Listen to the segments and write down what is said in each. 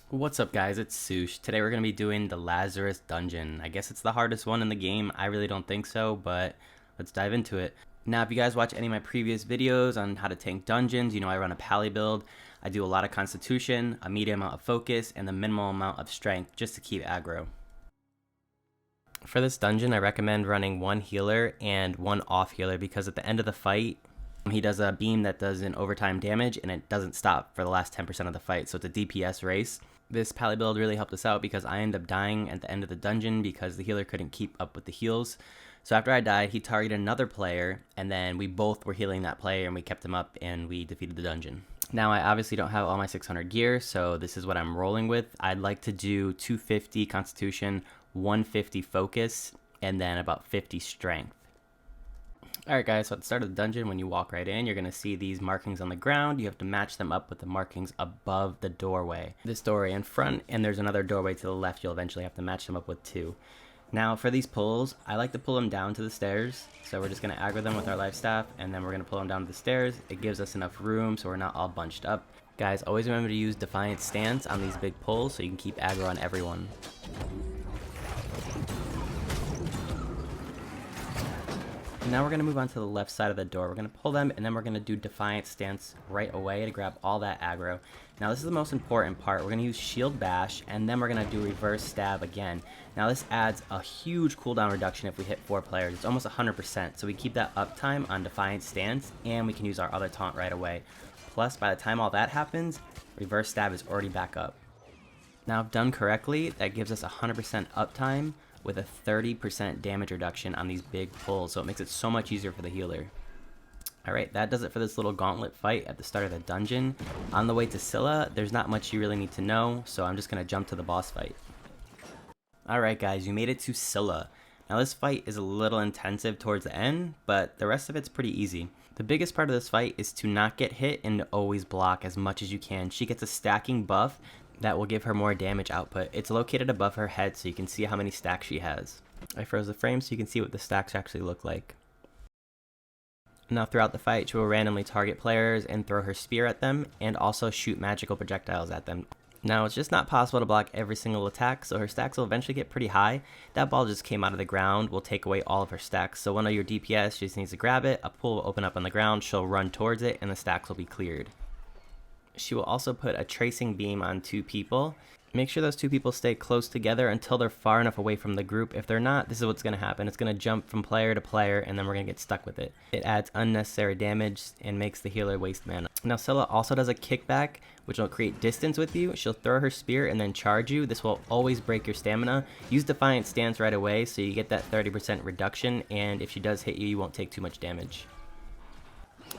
What's up guys, it's Sush. Today we're going to be doing the Lazarus dungeon. I guess it's the hardest one in the game. I really don't think so, but let's dive into it. Now if you guys watch any of my previous videos on how to tank dungeons, you know I run a pally build. I do a lot of constitution, a medium amount of focus, and the minimal amount of strength just to keep aggro. For this dungeon I recommend running one healer and one off healer because at the end of the fight he does a beam that does an overtime damage and it doesn't stop for the last 10% of the fight, so it's a DPS race. This pally build really helped us out because I ended up dying at the end of the dungeon because the healer couldn't keep up with the heals. So after I died, he targeted another player, and then we both were healing that player, and we kept him up, and we defeated the dungeon. Now, I obviously don't have all my 600 gear, so this is what I'm rolling with. I'd like to do 250 Constitution, 150 Focus, and then about 50 Strength. Alright guys, so at the start of the dungeon, when you walk right in, you're going to see these markings on the ground. You have to match them up with the markings above the doorway. This doorway in front, and there's another doorway to the left. You'll eventually have to match them up with two. Now for these pulls, I like to pull them down to the stairs. So we're just going to aggro them with our life staff, and then we're going to pull them down to the stairs. It gives us enough room so we're not all bunched up. Guys, always remember to use Defiant stance on these big pulls so you can keep aggro on everyone. Now we're going to move on to the left side of the door. We're going to pull them, and then we're going to do Defiant stance right away to grab all that aggro. Now this is the most important part. We're going to use Shield Bash, and then we're going to do Reverse Stab again. Now this adds a huge cooldown reduction if we hit 4 players. It's almost 100%, so we keep that uptime on Defiant stance, and we can use our other taunt right away. Plus, by the time all that happens, Reverse Stab is already back up. Now if done correctly, that gives us 100% uptime, with a 30% damage reduction on these big pulls, so it makes it so much easier for the healer. Alright, that does it for this little gauntlet fight at the start of the dungeon. On the way to CILLA, there's not much you really need to know, so I'm just going to jump to the boss fight. Alright guys, you made it to CILLA. Now this fight is a little intensive towards the end, but the rest of it's pretty easy. The biggest part of this fight is to not get hit and to always block as much as you can. She gets a stacking buff that will give her more damage output. It's located above her head so you can see how many stacks she has. I froze the frame so you can see what the stacks actually look like. Now throughout the fight, she will randomly target players and throw her spear at them, and also shoot magical projectiles at them. Now it's just not possible to block every single attack, so her stacks will eventually get pretty high. That ball just came out of the ground, will take away all of her stacks, so one of your DPS just needs to grab it, a pool will open up on the ground, she'll run towards it, and the stacks will be cleared. She will also put a tracing beam on 2 people. Make sure those 2 people stay close together until they're far enough away from the group. If they're not, this is what's going to happen. It's going to jump from player to player, and then we're going to get stuck with it. It adds unnecessary damage and makes the healer waste mana. Now CILLA also does a kickback, which will create distance with you. She'll throw her spear and then charge you. This will always break your stamina. Use Defiant stance right away so you get that 30% reduction, and if she does hit you, you won't take too much damage.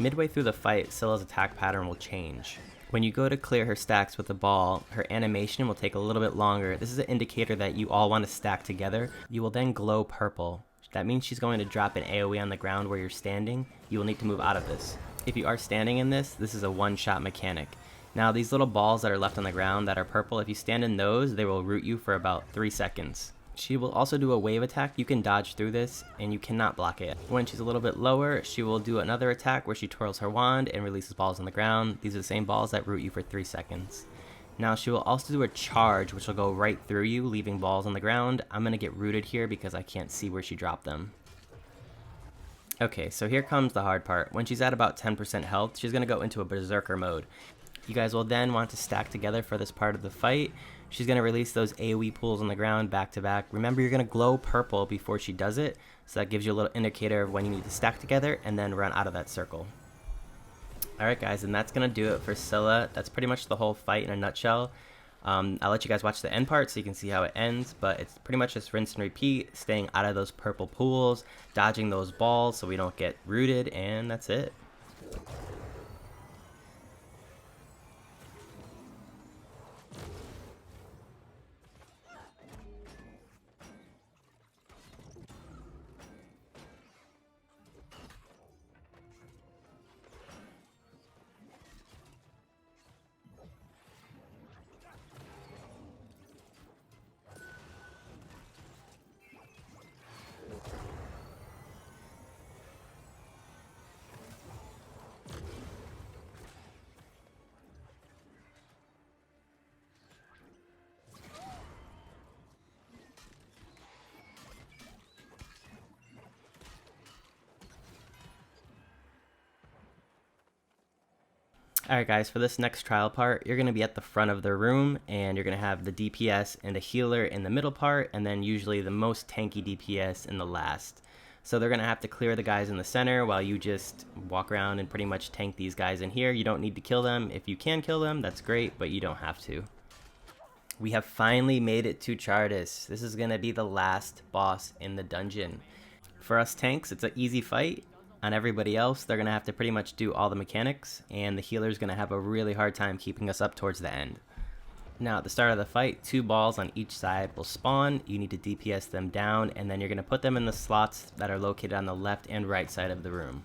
Midway through the fight, CILLA's attack pattern will change. When you go to clear her stacks with the ball, her animation will take a little bit longer. This is an indicator that you all want to stack together. You will then glow purple. That means she's going to drop an AoE on the ground where you're standing. You will need to move out of this. If you are standing in this, this is a one-shot mechanic. Now these little balls that are left on the ground that are purple, if you stand in those, they will root you for about 3 seconds. She will also do a wave attack. You can dodge through this, and you cannot block it. When she's a little bit lower, she will do another attack where she twirls her wand and releases balls on the ground. These are the same balls that root you for 3 seconds. Now she will also do a charge, which will go right through you, leaving balls on the ground. I'm going to get rooted here because I can't see where she dropped them. Okay, so here comes the hard part. When she's at about 10% health, she's going to go into a berserker mode. You guys will then want to stack together for this part of the fight. She's going to release those AoE pools on the ground back to back. Remember, you're going to glow purple before she does it, so that gives you a little indicator of when you need to stack together and then run out of that circle. Alright guys, and that's going to do it for CILLA. That's pretty much the whole fight in a nutshell. I'll let you guys watch the end part so you can see how it ends, but it's pretty much just rinse and repeat, staying out of those purple pools, dodging those balls so we don't get rooted, and that's it. Alright guys, for this next trial part, you're going to be at the front of the room, and you're going to have the DPS and the healer in the middle part, and then usually the most tanky DPS in the last. So they're going to have to clear the guys in the center while you just walk around and pretty much tank these guys in here. You don't need to kill them. If you can kill them, that's great, but you don't have to. We have finally made it to Chardis. This is going to be the last boss in the dungeon. For us tanks, it's an easy fight. On everybody else, they're going to have to pretty much do all the mechanics, and the healer's going to have a really hard time keeping us up towards the end. Now, at the start of the fight, 2 balls on each side will spawn. You need to DPS them down, and then you're going to put them in the slots that are located on the left and right side of the room.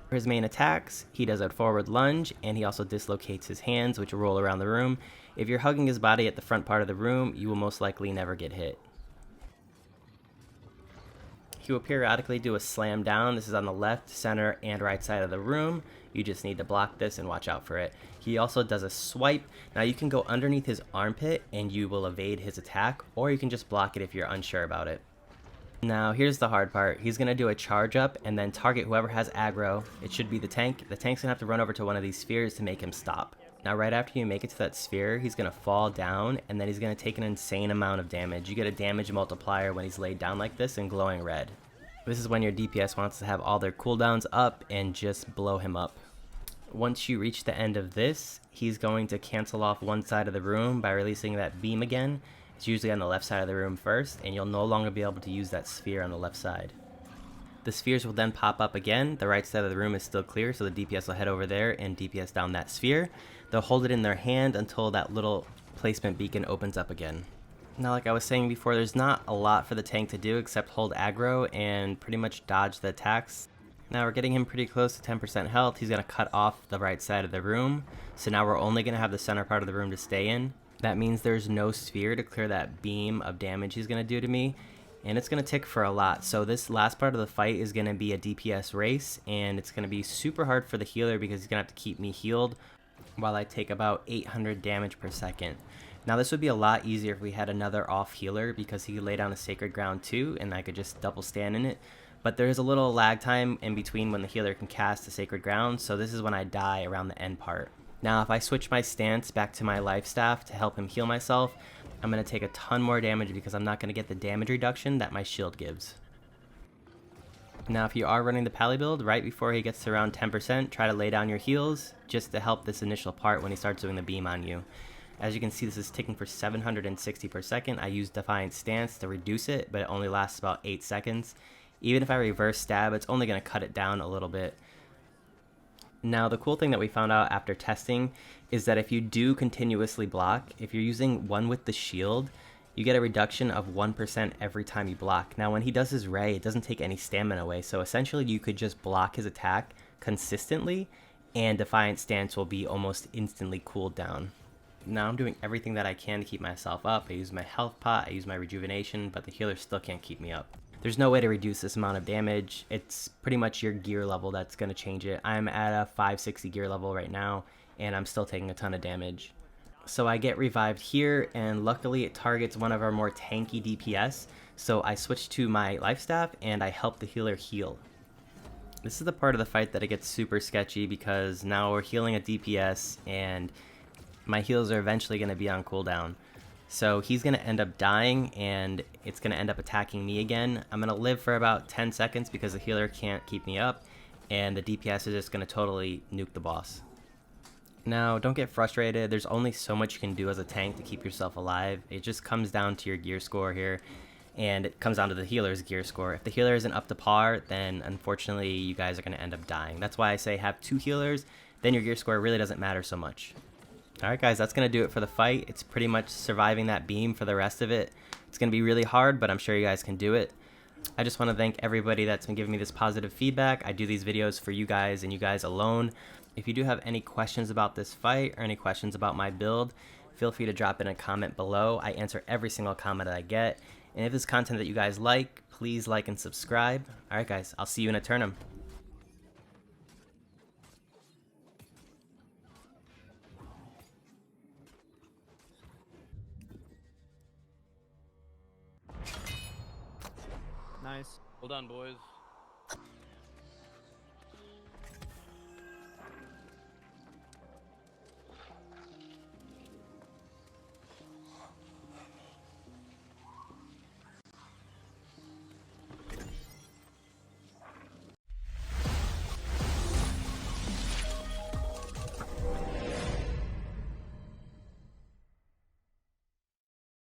For his main attacks, he does a forward lunge, and he also dislocates his hands, which roll around the room. If you're hugging his body at the front part of the room, you will most likely never get hit. He will periodically do a slam down. This is on the left, center, and right side of the room. You just need to block this and watch out for it. He also does a swipe. Now you can go underneath his armpit and you will evade his attack, or you can just block it if you're unsure about it. Now here's the hard part. He's going to do a charge up and then target whoever has aggro. It should be the tank. The tank's going to have to run over to one of these spheres to make him stop. Now right after you make it to that sphere, he's going to fall down, and then he's going to take an insane amount of damage. You get a damage multiplier when he's laid down like this and glowing red. This is when your DPS wants to have all their cooldowns up and just blow him up. Once you reach the end of this, he's going to cancel off one side of the room by releasing that beam again. It's usually on the left side of the room first, and you'll no longer be able to use that sphere on the left side. The spheres will then pop up again. The right side of the room is still clear, so the DPS will head over there and DPS down that sphere. They'll hold it in their hand until that little placement beacon opens up again. Now, like I was saying before, there's not a lot for the tank to do except hold aggro and pretty much dodge the attacks. Now we're getting him pretty close to 10% health. He's going to cut off the right side of the room. So now we're only going to have the center part of the room to stay in. That means there's no sphere to clear that beam of damage he's going to do to me. And it's going to tick for a lot. So this last part of the fight is going to be a DPS race. And it's going to be super hard for the healer because he's going to have to keep me healed while I take about 800 damage per second. Now this would be a lot easier if we had another off healer because he could lay down a sacred ground too and I could just double stand in it. But there's a little lag time in between when the healer can cast a sacred ground, so this is when I die around the end part. Now if I switch my stance back to my life staff to help him heal myself, I'm going to take a ton more damage because I'm not going to get the damage reduction that my shield gives. Now if you are running the pally build, right before he gets to around 10%, try to lay down your heals just to help this initial part when he starts doing the beam on you. As you can see, this is ticking for 760 per second. I use Defiant Stance to reduce it, but it only lasts about 8 seconds. Even if I reverse stab, it's only going to cut it down a little bit. Now, the cool thing that we found out after testing is that if you do continuously block, if you're using one with the shield, you get a reduction of 1% every time you block. Now, when he does his ray, it doesn't take any stamina away, so essentially you could just block his attack consistently, and Defiant Stance will be almost instantly cooled down. Now I'm doing everything that I can to keep myself up. I use my health pot, I use my rejuvenation, but the healer still can't keep me up. There's no way to reduce this amount of damage. It's pretty much your gear level that's going to change it. I'm at a 560 gear level right now, and I'm still taking a ton of damage. So I get revived here, and luckily it targets one of our more tanky DPS, so I switch to my life staff, and I help the healer heal. This is the part of the fight that it gets super sketchy because now we're healing a DPS, and my heals are eventually going to be on cooldown. So he's going to end up dying, and it's going to end up attacking me again. I'm going to live for about 10 seconds because the healer can't keep me up, and the DPS is just going to totally nuke the boss. Now, don't get frustrated. There's only so much you can do as a tank to keep yourself alive. It just comes down to your gear score here, and it comes down to the healer's gear score. If the healer isn't up to par, then unfortunately you guys are going to end up dying. That's why I say have 2 healers, then your gear score really doesn't matter so much. Alright guys, that's going to do it for the fight. It's pretty much surviving that beam for the rest of it. It's going to be really hard, but I'm sure you guys can do it. I just want to thank everybody that's been giving me this positive feedback. I do these videos for you guys and you guys alone. If you do have any questions about this fight or any questions about my build, feel free to drop in a comment below. I answer every single comment that I get. And if it's content that you guys like, please like and subscribe. Alright guys, I'll see you in Eternum. Nice. Well done, boys.